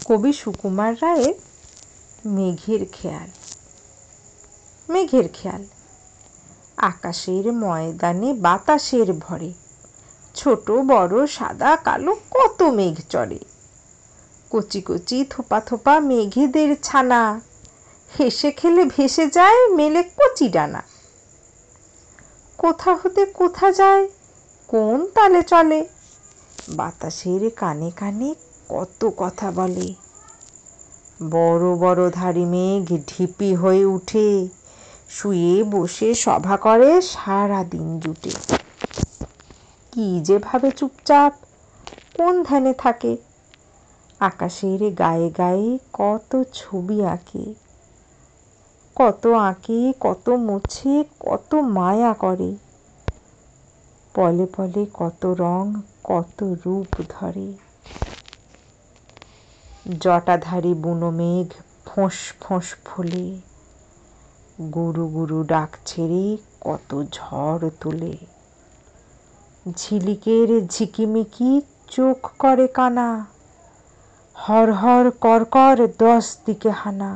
কবি সুকুমার রায়ের মেঘের খেয়াল। মেঘের খেয়াল। আকাশের ময়দানে বাতাসের ভরে ছোট বড় সাদা কালো কত মেঘ চড়ে। কচি কচি থোপা থোপা মেঘেদের ছানা, হেসে খেলে ভেসে যায় মেলে কচি ডানা। কোথা হতে কোথা যায়, কোন তালে চলে, বাতাসের কানে কানে কত কথা বলে। বড় বড় ধাড়ি মেঘ ঢিপি হয়ে উঠে, শুয়ে বসে সভা করে সারা দিন জুটে। কি যে ভাবে চুপচাপ, কোন ধ্যানে থাকে, আকাশের গায়ে গায়ে কত ছবি আঁকে। কত আঁকে, কত মোছে, কত মায়া করে, পলে পলে কত রং কত রূপ ধরে। জটাধারী বুনো মেঘ ফোঁস ফোঁস ফোলে, গুরু গুরু ডাক ছেড়ে কত ঝড় তোলে। ঝিলিকের ঝিকিমিকি চোখ করে কানা, হর হর কর কর 10 দিকে হানা।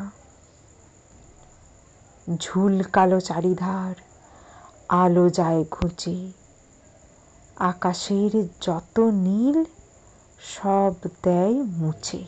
ঝুল কালো চারিধার, আলো যায় ঘুচে, আকাশের যত নীল সব দেয় মুছে।